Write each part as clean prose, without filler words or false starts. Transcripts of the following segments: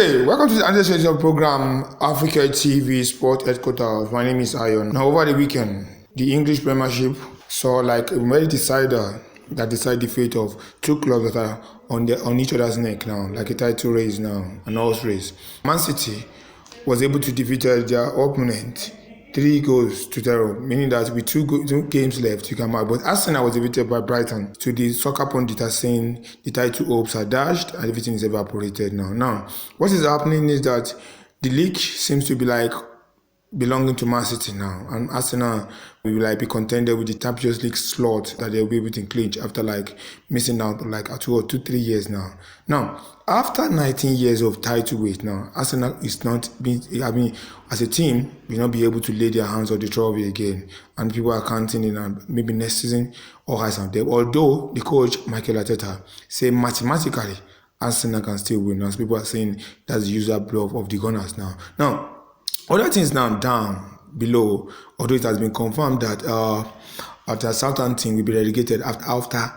Hey, welcome to the Anti program, Africa TV Sport Headquarters. My name is Ayon. Now, over the weekend, the English Premiership saw like a very decider that decide the fate of two clubs that are on each other's neck now, like a title race now, an horse race. Man City was able to defeat their opponent 3-0, meaning that with two games left, you can mark. But Arsenal was defeated by Brighton. So the soccer pundits are saying the title hopes are dashed and everything is evaporated now. Now, what is happening is that the league seems to be like belonging to Man City now, and Arsenal will like be contended with the Champions League slot that they'll be able to clinch after like missing out like 3 years now. Now, after 19 years of title wait now, Arsenal is not being, as a team, will not be able to lay their hands on the trophy again, and people are counting in maybe next season or high on them. Although the coach Mikel Arteta say mathematically Arsenal can still win, as people are saying that's the usual bluff of the Gunners now. Now, other things now down below, although it has been confirmed that the Southampton will be relegated after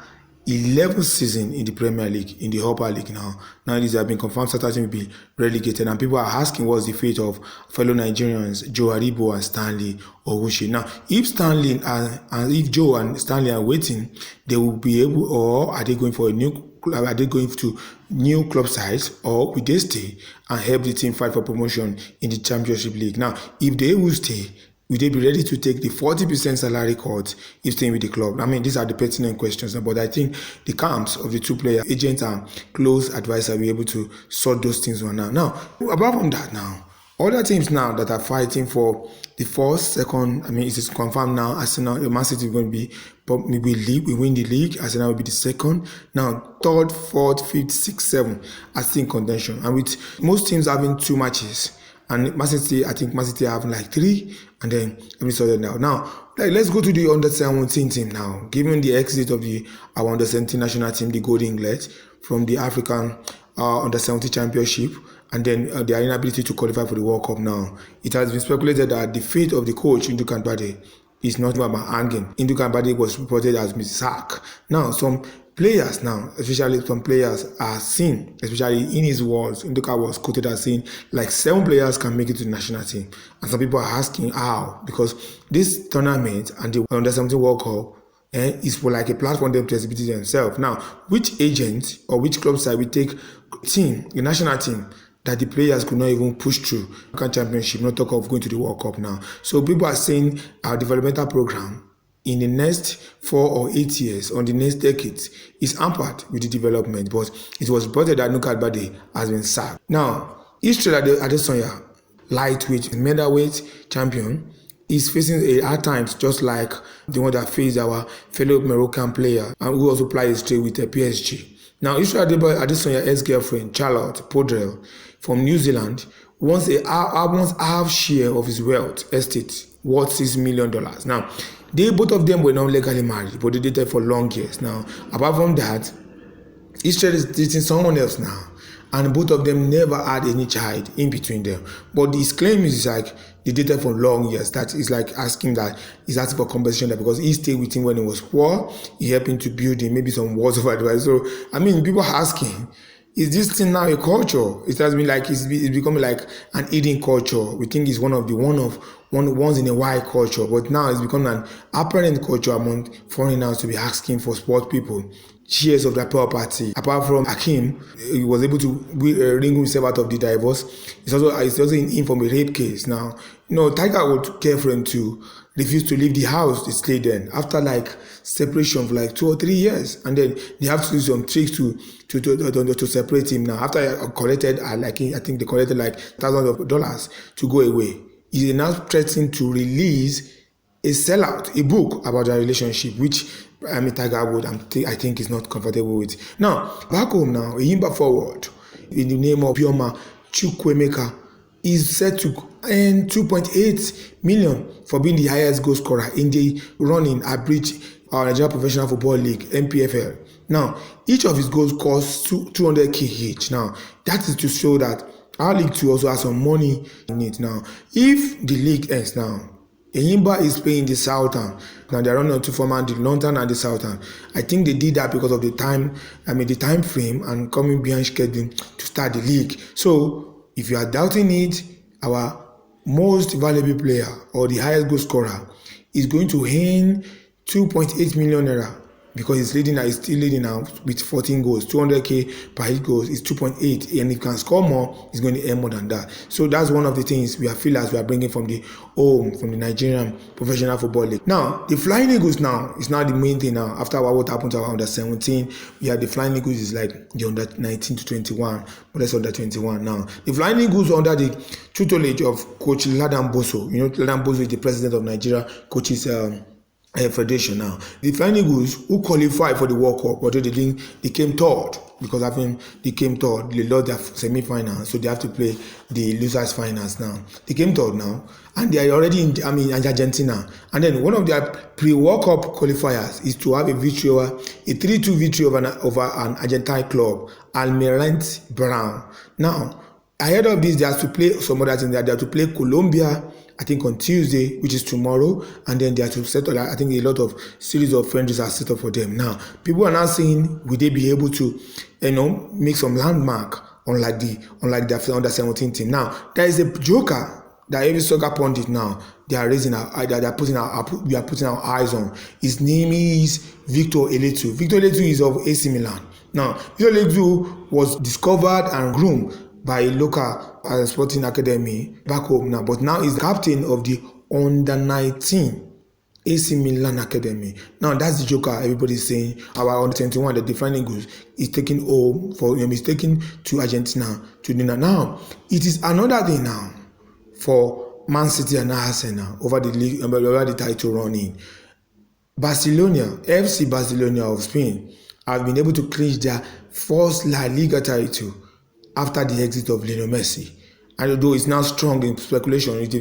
11th season in the Premier League, in the Upper League now. Now these have been confirmed, Southampton will be relegated, and people are asking what's the fate of fellow Nigerians, Joe Aribo and Stanley Owushi. Now, if Stanley and if Joe and Stanley are waiting, they will be able, or are they going for a new? Are they going to new club sides, or will they stay and help the team fight for promotion in the Championship League? Now, if they will stay, will they be ready to take the 40% salary cut if staying with the club? I mean, these are the pertinent questions, but I think the camps of the two players, agents and close advisors will be able to sort those things one out. Now, apart from that now, other teams now that are fighting for the first, second, it is confirmed now, Arsenal, Man City is going to be, we win the league, Arsenal will be the second. Now, third, fourth, fifth, sixth, seventh are still in contention. And with most teams having 2 matches, and Man City, I think Man City having like 3, and then every sorted now. Now, let's go to the under-17 team now. Given the exit of our under-17 national team, the Golden Eagles, from the African under-17 championship, and then their inability to qualify for the World Cup now, it has been speculated that the fate of the coach, Nduka Bade, is not about hanging. Nduka Bade was reported as sacked. Now, some players now, especially some players are seen, especially in his words, Nduka was quoted as saying, like 7 players can make it to the national team. And some people are asking how, because this tournament and the Under-17 World Cup is for like a platform for them to exhibit themselves. Now, which agent or which club side will take the national team, that the players could not even push through the championship, not talk of going to the World Cup now. So people are saying our developmental program in the next 4 or 8 years, on the next decades, is hampered with the development. But it was reported that Nduka Bade has been sacked. Now, Israel Adesanya, lightweight, middleweight champion, is facing a hard times, just like the one that faced our fellow Moroccan player, and who also plays straight with the PSG. Now, Israel Adesanya's ex-girlfriend, Charlotte Podrell, from New Zealand, wants half share of his wealth estate, worth $6 million. Now, both of them were not legally married, but they dated for long years. Now, apart from that, Israel is dating someone else now, and both of them never had any child in between them. But his claim is like they dated for long years. That is like asking for compensation, that because he stayed with him when he was poor, he helped him to build him maybe some words of advice. So, people are asking, is this thing now a culture? It has been like it's becoming like an eating culture. We think it's one once in a while culture, but now it's become an apparent culture among foreigners to be asking for sport people shares of their property. Apart from Hakim, he was able to wring himself out of the divorce. It's also in from a rape case. Now, Tiger would care for him to refuse to leave the house they stayed in after like separation for like 2 or 3 years, and then they have to do some tricks to separate him. Now, after I collected, I think they collected like thousands of dollars to go away. He now threatening to release a book about their relationship, which Tiger Woods, I think, is not comfortable with. Now, back home now, Enyimba forward in the name of Bioma Chukwuemeka is set to earn 2.8 million for being the highest goal scorer in the running at Nigeria Professional Football League, NPFL. Now, each of his goals costs 200k each. Now, that is to show that our League 2 also has some money in it. Now, if the league ends now, Enyimba is playing the Southern. Now they are running on 2 formats, the Northern and the Southern. I think they did that because of the time frame and coming behind schedule to start the league. So If you are doubting it, our most valuable player or the highest goal scorer is going to earn 2.8 million naira because he's still leading now with 14 goals. 200k per each goals is 2.8, and if he can score more, he's going to earn more than that. So that's one of the things we are bringing from the Nigerian Professional Football League. Now, the Flying Eagles now is now the main thing now. After what happened to our under 17, we have the Flying Eagles is like the under 19 to 21, but that's under 21 now. The Flying Eagles under the tutelage of Coach Ladan Boso. You know, Ladan Boso is the president of Nigeria Coaches Federation now. The Flying Eagles, who qualified for the World Cup, but they came third because I think they came third. They lost their semi-finals, so they have to play the losers' finals now. They came third now, and they are already in Argentina. And then one of their pre-World Cup qualifiers is to have a 3-2 victory over an Argentine club, Almirante Brown. Now, ahead of this, they have to play some other things. They have to play Colombia, I think on Tuesday, which is tomorrow, and then they have to settle. I think a lot of series of friendlies are set up for them. Now, people are now saying, will they be able to, make some landmark unlike the under 17 team? Now, there is a joker that every soccer pundit now we are putting our eyes on. His name is Victor Eletu. Victor Eletu is of AC Milan. Now, Victor Eletu was discovered and groomed by a local sporting academy back home now, but now he's captain of the under 19 AC Milan academy. Now that's the joker everybody's saying. Our under 21, the Flying Eagles, is taking home is taken to Argentina to dinner. Now it is another thing now for Man City and Arsenal over the title running. FC Barcelona of Spain have been able to clinch their first La Liga title after the exit of Lionel Messi. And although it's now strong in speculation, it's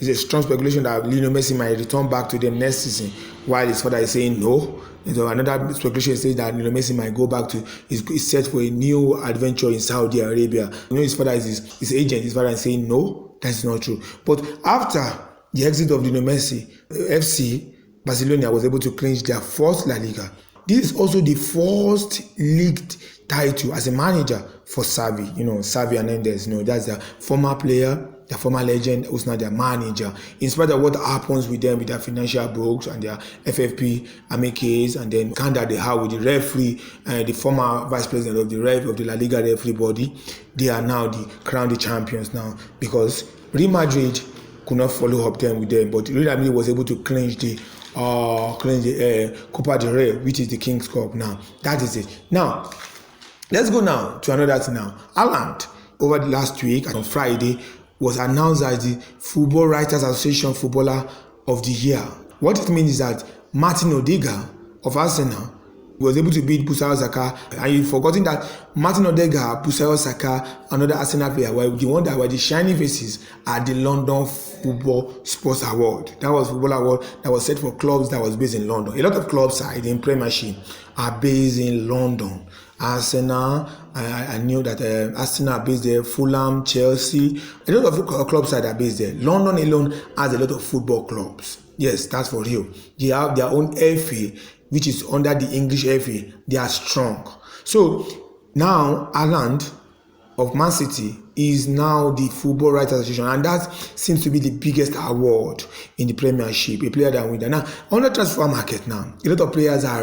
a strong speculation that Lionel Messi might return back to them next season, while his father is saying no. Another speculation says that Lionel Messi might go back is set for a new adventure in Saudi Arabia. His father is his agent. His father is saying no, that's not true. But after the exit of Lionel Messi, FC Barcelona was able to clinch their first La Liga. This is also the first league title as a manager for Xavi. Xavi Hernandez. That's the former player, the former legend, who's now their manager. In spite of what happens with them, with their financial books and their FFP, case, and then scandal they have with the referee, the former vice president of the La Liga referee body, they are now crowned the champions now, because Real Madrid could not follow up with them, but Real Madrid was able to clinch the Copa del Rey, which is the King's Cup now. That is it. Now, let's go now to another thing now. Haaland, over the last week, on Friday, was announced as the Football Writers Association Footballer of the Year. What it means is that Martin Odegaard of Arsenal was able to beat Bukayo Saka, and you've forgotten that Martin Odegaard, Bukayo Saka, another Arsenal player, were the one that were the shining faces at the London Football Sports Award. That was football award that was set for clubs that was based in London. A lot of clubs in Premiership are based in London. Arsenal, I knew that Arsenal are based there, Fulham, Chelsea, a lot of clubs are based there. London alone has a lot of football clubs. Yes, that's for real. They have their own FA, which is under the English FA. They are strong. So now Haaland of Man City is now the Football Writers Association, and that seems to be the biggest award in the Premiership, a player that wins that. Now, on the transfer market now, a lot of players are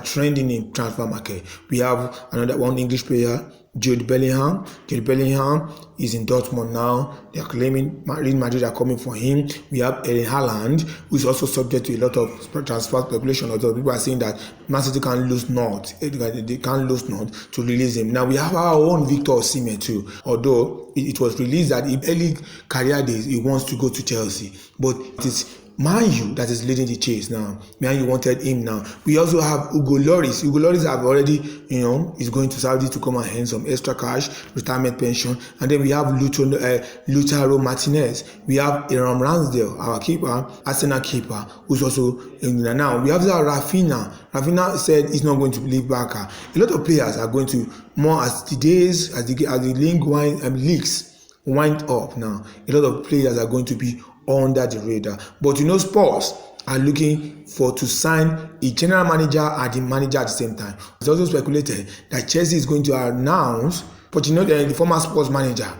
trending in transfer market. We have another one English player, Jude Bellingham. Jude Bellingham is in Dortmund now. They are claiming Real Madrid are coming for him. We have Erling Haaland, who is also subject to a lot of transfer speculation. Although people are saying that Man City can't lose not. They can't lose not to release him. Now we have our own Victor Osimhen too. Although it was released that in early career days he wants to go to Chelsea, but it is Man U that is leading the chase now. Man U wanted him now. We also have Hugo Lloris. Hugo Lloris have already, is going to Saudi to come and earn some extra cash, retirement pension. And then we have Lautaro Martinez. We have Aaron Ramsdale, our keeper, Arsenal keeper, who's also in there now. We have Rafinha. Rafinha said he's not going to leave Barca. A lot of players are going to, more as the days, as the leagues wind up now, a lot of players are going to be under the radar. But Spurs are looking to sign a general manager and the manager at the same time. It's also speculated that Chelsea is going to announce, but the former Spurs manager,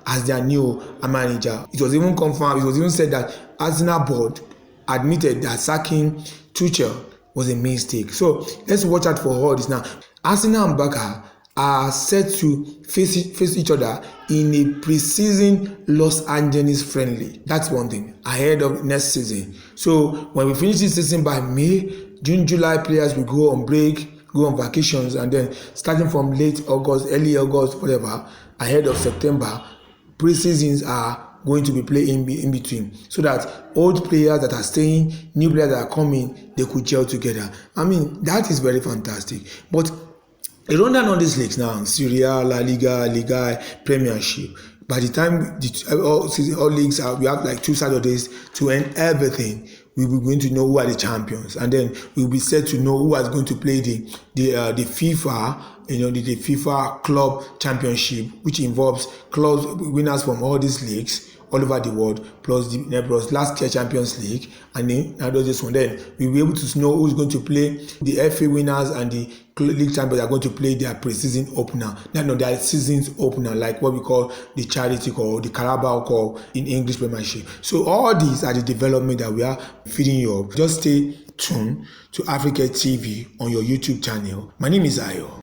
as their new manager. It was even confirmed, it was even said that Arsenal board admitted that sacking Tuchel was a mistake. So let's watch out for all this now. Arsenal and Barca are set to face each other in a pre-season Los Angeles friendly. That's one thing ahead of next season. So when we finish this season by May, June, July, players will go on break, go on vacations, and then starting from late August, early August, whatever, ahead of September, pre-seasons are going to be played in between, so that old players that are staying, new players that are coming, they could gel together. I mean, that is very fantastic. But a rundown on these leagues now: Serie A, La Liga, Liga, Premiership. By the time all leagues are, we have like 2 Saturdays to end everything. We will be going to know who are the champions, and then we will be set to know who is going to play the FIFA, the FIFA Club Championship, which involves clubs winners from all these leagues all over the world, plus last year Champions League, and then now this one. Then we'll be able to know who's going to play. The FA winners and the league champions are going to play their pre-season opener. Their season's opener, like what we call the Charity Cup, the Carabao Cup in English Premiership. So all these are the development that we are feeding you up. Just stay tuned to Africa TV on your YouTube channel. My name is Ayo.